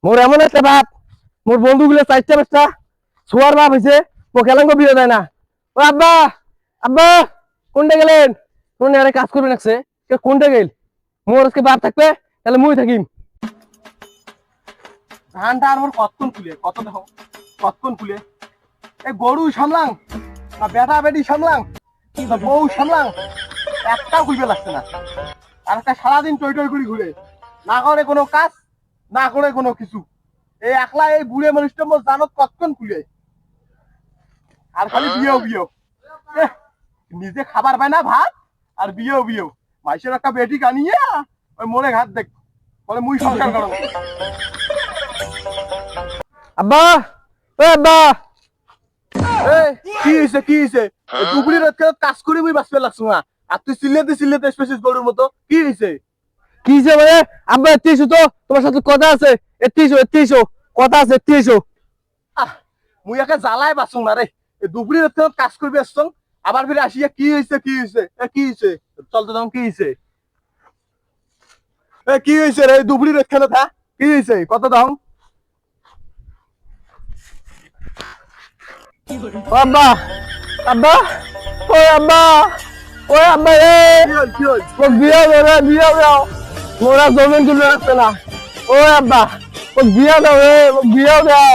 মোর এমন একটা বাপ, মোর বন্ধুগুলো 4টা 5টা ছোয়ার বাপ হয়েছে, ও কেলাঙ্গ বিয়ে দেয় না। ও আব্বা, আব্বা কোনটা গেলেন? কোন আরে কাজ করবে নাকছে, কোনটা গেল? মোর আজকে বাপ থাকবে, তাহলে মুই থাকিম। ধানটা আর মোর কতক্ষণ খুলে, কত দেখো কতক্ষণ খুলে। এই গরু সামলাং না বেটা বেটি সামলাং না বউ সামলাং, একটাও খুলবে লাগছে না। আর একটা সারাদিন টই টই করে ঘুরে, না করে কোনো কাজ, না করে কোনো কিছু। এই একলা এই বুড়ে মানুষটা মোর জানত কতক্ষণ খুলে। আর খালি বিয়েও বিয়েও, নিজে খাবার পায় না ভাত, আর বিয়েও বিয়েও। মাইসের একটা বেটি কানিয়ে ওই মোড়ে ঘাট দেখ বলে মুই সংসার করো। আব্বা, ও আব্বা, কি হয়েছে কি হয়েছে? দুপুরি রাত কাজ করে মুই বাঁচতে লাগছো না, আর তুই চিল্লাতে চিল্লাতে স্পেসিস গরুর মতো। কি হয়েছে কি হয়েছে মানে? আব্বা এত্তিছো তো, তোমার সাথে কথা আছে। এত্তিছো কথা আছে, এত্তিছো। মুই একে জ্বালাই বাঁচো না রে। দুপুরি রাত কাজ করবি আসছো, আবার ফিরে আসিয়া কি হয়েছে কি হয়েছে কি হয়েছে? চলতে দাম কি হয়েছে? কি হয়েছে রে? দুপুরি রাত খেলে থা কি হয়েছে কত দাম? আব্বা, আব্বা, ওই আব্বা, ওই আব্বা রে, ও বিয়া দাও, বিয়া দাও, মোরা জমিন তুলে রাখছে না। ওই আব্বা, ও বিয়া দাও রে, ও বিয়া দাও।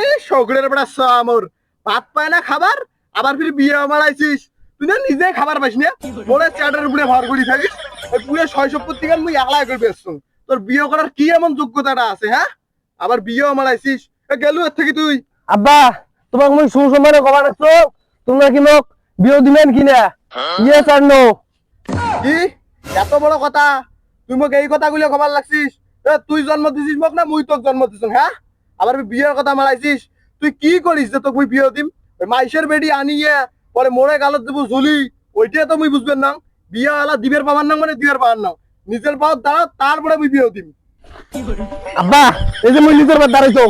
এই শগড়ের বড়া সামর, ভাত পায় না খাবার, আবার ফির বিয়ে মারাইছিস। তুই না নিজে খাবার পাইস না, মোরে চ্যাটের উপরে ভর করি থাকিস। ওই পুরো 650 গান মুই একলাই করে বেচছ। তোর বিয়ে করার কি এমন যোগ্যতাটা আছে হ্যাঁ? আবার বিয়ে মারাইছিস, গেলু এর থেকে তুই। আব্বা তোমাকে মুই সুসম্মানে কবা রাখছো, তোমরা কি মোক বিয়ে দিবেন কিনা? ইয়েস আর নো। কি এত বড় কথা? তুই মোক এই কথাগুলো কবার লাগছিস? তুই জন্ম দিছিস মোক না মুই তোক জন্ম দিছ হ্যাঁ? আবার বিয়ের কথা মারাইছিস। তুই কি করিস যে তোকে মুই বিয়ে দিম? ওই মাইশের বেডি আনিয়ে পরে মোড়ে গালত দেবো ঝুলি, ওইটা তো মুই বুঝবেন না। বিয়ে আলা দিবের পাবার না মানে দিবের পাবার না, নিজের পাওয়ার দাঁড়া তারপরে মুই বিয়ে দিম। আব্বা এই যে মুই নিজের পাওয়ার দাঁড়াইছো,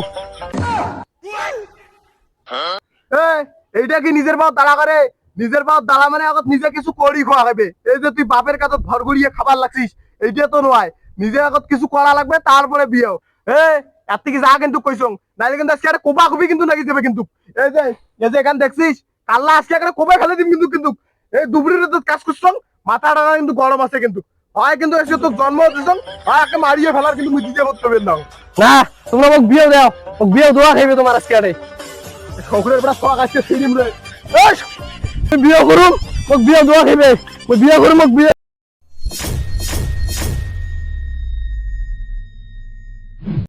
এইটা কি নিজের পাওয়ার দাঁড়া করে? নিজের পাওয়ার দাঁড়া মানে আগত নিজে কিছু করি খাওয়া হবে। এই যে তুই বাপের কাছে ভর করিয়ে খাবার লাগছিস, এইটা তো নয়। নিজে আগত কিছু করা লাগবে তারপরে বিয়েও। এর থেকে যা কিন্তু কইসং, নাইলে কিন্তু আজকে একটা কোপা কপি কিন্তু নাকি দেবে কিন্তু। এই যে এখান দেখছিস, কাল্লা আজকে একটা কোপা ফেলে দিম কিন্তু। কিন্তু এই দুপুরের তো কাজ করছং, মাথাটা কিন্তু গরম আছে কিন্তু। হয় কিন্তু এসে তোর জন্ম দিছং, হয় একে মারিয়ে ফেলার কিন্তু মুই দিতে করতে পারবেন না। না তোমরা মোক বিয়ে দাও, মোক বিয়ে দোয়া খাইবে তোমার আজকে আরে। শখের বড় শখ আজকে ফিরিম রে। বিয়ে করুম মোক বিয়ে দোয়া খাইবে, বিয়ে করুম মোক বিয়ে